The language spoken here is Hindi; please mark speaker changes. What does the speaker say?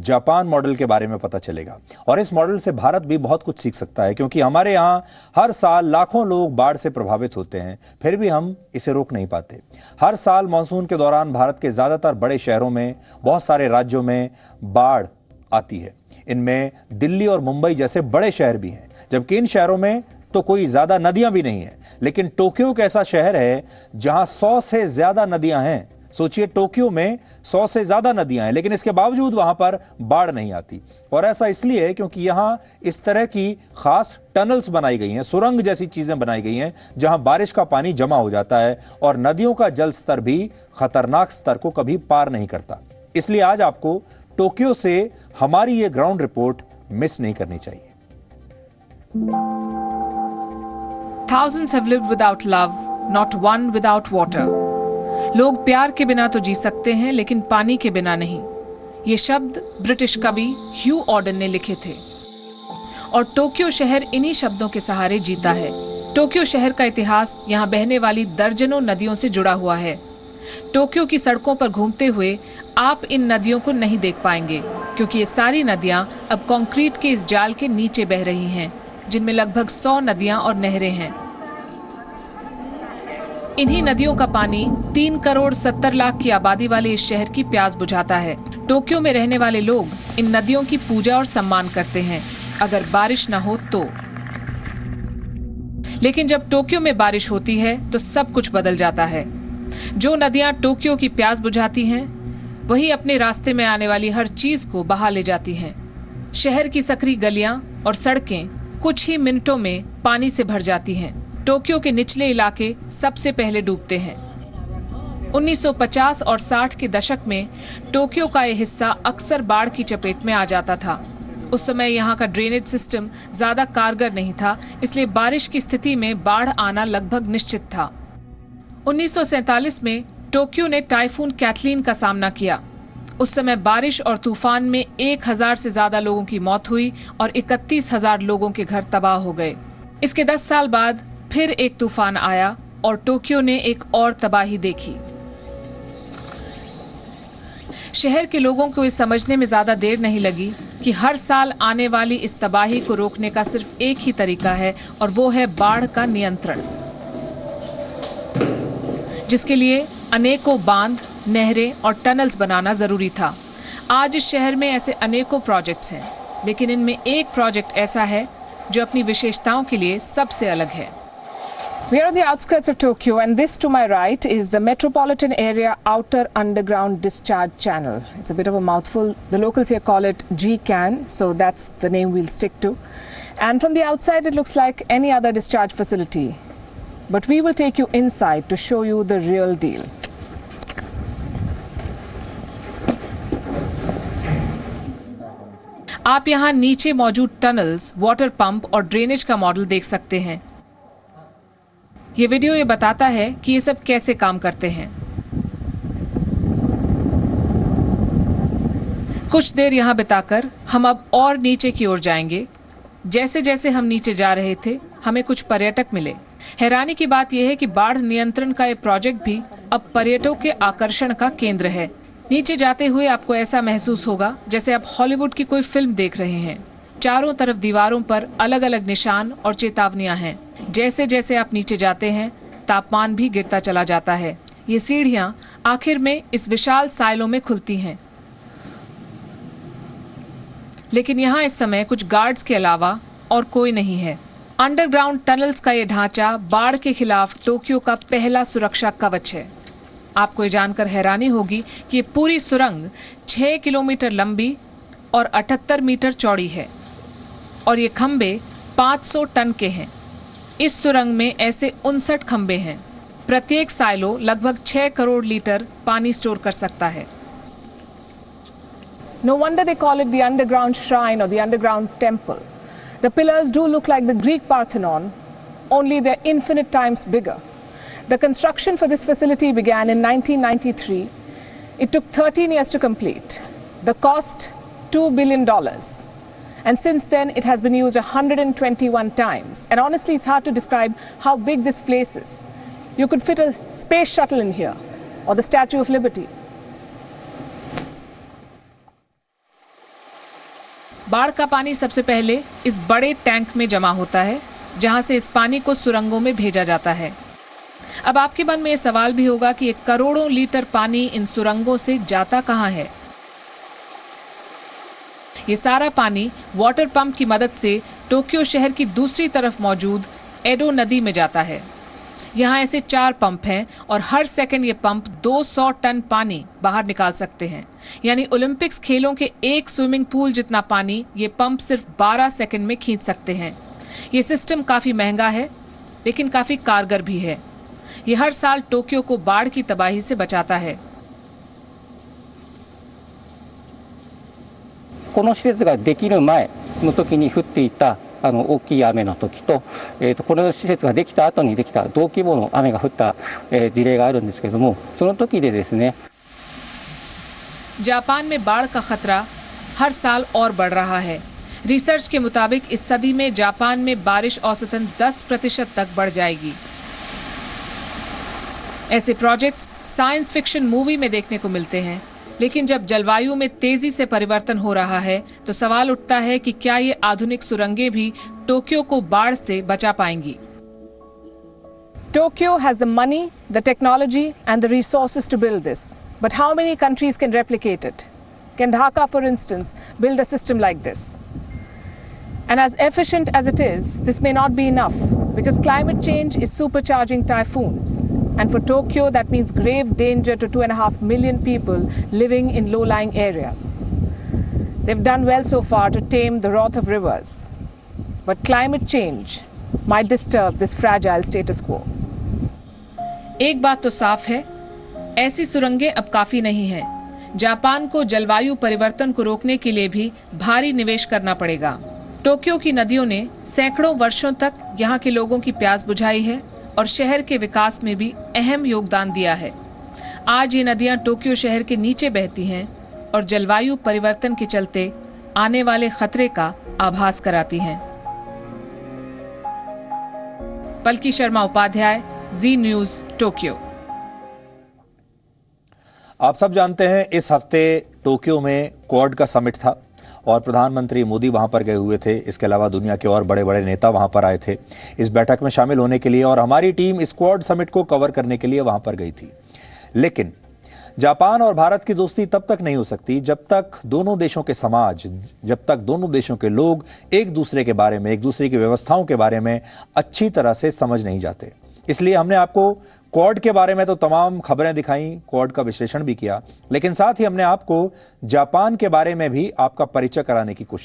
Speaker 1: जापान मॉडल के बारे में पता चलेगा। और इस मॉडल से भारत भी बहुत कुछ सीख सकता है, क्योंकि हमारे यहां हर साल लाखों लोग बाढ़ से प्रभावित होते हैं, फिर भी हम इसे रोक नहीं पाते। हर साल मानसून के दौरान भारत के ज्यादातर बड़े शहरों में, बहुत सारे राज्यों में बाढ़ आती है। इनमें दिल्ली और मुंबई जैसे बड़े शहर भी हैं, जबकि इन शहरों में तो कोई ज्यादा नदियां भी नहीं है। लेकिन टोक्यो एक ऐसा शहर है जहां 100 से ज्यादा नदियां हैं। सोचिए, टोक्यो में 100 से ज्यादा नदियां हैं, लेकिन इसके बावजूद वहां पर बाढ़ नहीं आती। और ऐसा इसलिए है क्योंकि यहां इस तरह की खास टनल्स बनाई गई हैं, सुरंग जैसी चीजें बनाई गई हैं, जहां बारिश का पानी जमा हो जाता है और नदियों का जल स्तर भी खतरनाक स्तर को कभी पार नहीं करता। इसलिए आज आपको टोक्यो से हमारी ये ग्राउंड रिपोर्ट मिस नहीं करनी चाहिए।
Speaker 2: Thousands have lived without love, not one without water. लोग प्यार के बिना तो जी सकते हैं, लेकिन पानी के बिना नहीं। ये शब्द ब्रिटिश कवि ह्यू ऑर्डन ने लिखे थे और टोक्यो शहर इन्हीं शब्दों के सहारे जीता है। टोक्यो शहर का इतिहास यहाँ बहने वाली दर्जनों नदियों से जुड़ा हुआ है। टोक्यो की सड़कों पर घूमते हुए आप इन नदियों को नहीं देख पाएंगे, क्योंकि ये सारी नदियां अब कंक्रीट के इस जाल के नीचे बह रही हैं, जिनमें लगभग 100 नदियां और नहरें हैं। इन्हीं नदियों का पानी 3 करोड़ 70 लाख की आबादी वाले इस शहर की प्यास बुझाता है। टोक्यो में रहने वाले लोग इन नदियों की पूजा और सम्मान करते हैं, अगर बारिश न हो तो। लेकिन जब टोक्यो में बारिश होती है तो सब कुछ बदल जाता है। जो नदियां टोक्यो की प्यास बुझाती हैं, वही अपने रास्ते में आने वाली हर चीज को बहा ले जाती हैं। शहर की सकरी गलियां और सड़कें कुछ ही मिनटों में पानी से भर जाती हैं। टोक्यो के निचले इलाके सबसे पहले डूबते हैं। 1950 और 60 के दशक में टोक्यो का यह हिस्सा अक्सर बाढ़ की चपेट में आ जाता था। उस समय यहाँ का ड्रेनेज सिस्टम ज्यादा कारगर नहीं था, इसलिए बारिश की स्थिति में बाढ़ आना लगभग निश्चित था। 1947 में टोक्यो ने टाइफून कैथलीन का सामना किया। उस समय बारिश और तूफान में 1000 से ज्यादा लोगों की मौत हुई और 31,000 लोगों के घर तबाह हो गए। इसके 10 साल बाद फिर एक तूफान आया और टोक्यो ने एक और तबाही देखी। शहर के लोगों को इस समझने में ज्यादा देर नहीं लगी कि हर साल आने वाली इस तबाही को रोकने का सिर्फ एक ही तरीका है, और वो है बाढ़ का नियंत्रण, जिसके लिए अनेकों बांध, नहरें और टनल्स बनाना जरूरी था। आज इस शहर में ऐसे अनेकों प्रोजेक्ट्स हैं, लेकिन इनमें एक प्रोजेक्ट ऐसा है जो अपनी विशेषताओं के लिए सबसे अलग है। We are on the outskirts of Tokyo, and this to my right is the Metropolitan Area Outer Underground Discharge Channel. It's a bit of a mouthful. The locals here call it GCAN, so that's the name we'll stick to. And from the outside it looks like any other discharge facility. But we will take you inside to show you the real deal. आप यहाँ नीचे मौजूद टनल्स, वाटर पंप और ड्रेनेज का मॉडल देख सकते हैं। ये वीडियो ये बताता है कि ये सब कैसे काम करते हैं। कुछ देर यहाँ बिताकर हम अब और नीचे की ओर जाएंगे। जैसे जैसे हम नीचे जा रहे थे, हमें कुछ पर्यटक मिले। हैरानी की बात यह है कि बाढ़ नियंत्रण का ये प्रोजेक्ट भी अब पर्यटकों के आकर्षण का केंद्र है। नीचे जाते हुए आपको ऐसा महसूस होगा जैसे आप हॉलीवुड की कोई फिल्म देख रहे हैं। चारों तरफ दीवारों पर अलग अलग निशान और चेतावनियां हैं। जैसे जैसे आप नीचे जाते हैं, तापमान भी गिरता चला जाता है। ये सीढ़ियां आखिर में इस विशाल साइलों में खुलती हैं। लेकिन यहाँ इस समय कुछ गार्ड्स के अलावा और कोई नहीं है। अंडरग्राउंड टनल्स का ये ढांचा बाढ़ के खिलाफ टोक्यो का पहला सुरक्षा कवच है। आपको ये जानकर हैरानी होगी कि ये पूरी सुरंग 6 किलोमीटर लंबी और 78 मीटर चौड़ी है और ये खंबे 500 टन के हैं। इस सुरंग में ऐसे 59 खंबे हैं। प्रत्येक साइलो लगभग 6 करोड़ लीटर पानी स्टोर कर सकता है। No wonder they call it the underground shrine or the underground temple. The pillars do look like the Greek Parthenon, only they're infinite times bigger. The construction for this facility began in 1993. It took 13 years to complete. The cost, $2 billion. And since then, it has been used 121 times. And honestly, it's hard to describe how big this place is. You could fit a space shuttle in here, or the Statue of Liberty. बाढ़ का पानी सबसे पहले इस बड़े टैंक में जमा होता है, जहां से इस पानी को सुरंगों में भेजा जाता है। अब आपके मन में यह सवाल भी होगा कि ये करोड़ों लीटर पानी इन सुरंगों से जाता कहां है? ये सारा पानी वाटर पंप की मदद से टोक्यो शहर की दूसरी तरफ मौजूद एडो नदी में जाता है। यहाँ ऐसे 4 पंप हैं और हर सेकंड ये पंप 200 टन पानी बाहर निकाल सकते हैं। यानी ओलंपिक्स खेलों के एक स्विमिंग पूल जितना पानी ये पंप सिर्फ 12 सेकंड में खींच सकते हैं। ये सिस्टम काफी महंगा है, लेकिन काफी कारगर भी है। ये हर साल टोक्यो को बाढ़ की तबाही से बचाता है।
Speaker 3: この施設ができる前の時に降っていた大きい雨の時と、この施設ができた後にできた同規模の雨が降った、事例があるんですけれども、その時でですね、
Speaker 2: जापान में बाढ़ का खतरा हर साल और बढ़ रहा है। रिसर्च के मुताबिक इस सदी में जापान में बारिश औसतन 10% तक बढ़ जाएगी। ऐसे प्रोजेक्ट्स साइंस फिक्शन मूवी में देखने को मिलते हैं, लेकिन जब जलवायु में तेजी से परिवर्तन हो रहा है तो सवाल उठता है कि क्या ये आधुनिक सुरंगें भी टोक्यो को बाढ़ से बचा पाएंगी? Tokyo has the money, the technology and the resources to build this. But how many countries can replicate it? Can Dhaka, for instance, build a system like this? And as efficient as it is, this may not be enough, because climate change is supercharging typhoons. And for Tokyo, that means grave danger to 2.5 million people living in low-lying areas. They've done well so far to tame the wrath of rivers. But climate change might disturb this fragile status quo. एक बात तो साफ है, ऐसी सुरंगें अब काफी नहीं हैं। जापान को जलवायु परिवर्तन को रोकने के लिए भी भारी निवेश करना पड़ेगा। टोक्यो की नदियों ने सैकड़ों वर्षों तक यहाँ के लोगों की प्यास बुझाई है और शहर के विकास में भी अहम योगदान दिया है। आज ये नदियां टोक्यो शहर के नीचे बहती हैं और जलवायु परिवर्तन के चलते आने वाले खतरे का आभास कराती हैं। पलकी शर्मा उपाध्याय, जी न्यूज, टोक्यो।
Speaker 1: आप सब जानते हैं इस हफ्ते टोक्यो में क्वाड का समिट था और प्रधानमंत्री मोदी वहां पर गए हुए थे। इसके अलावा दुनिया के और बड़े बड़े नेता वहां पर आए थे इस बैठक में शामिल होने के लिए, और हमारी टीम इस क्वाड समिट को कवर करने के लिए वहां पर गई थी। लेकिन जापान और भारत की दोस्ती तब तक नहीं हो सकती जब तक दोनों देशों के समाज, जब तक दोनों देशों के लोग एक दूसरे के बारे में, एक दूसरे की व्यवस्थाओं के बारे में अच्छी तरह से समझ नहीं जाते। इसलिए हमने आपको क्वाड के बारे में तो तमाम खबरें दिखाई, क्वाड का विश्लेषण भी किया, लेकिन साथ ही हमने आपको जापान के बारे में भी आपका परिचय कराने की कोशिश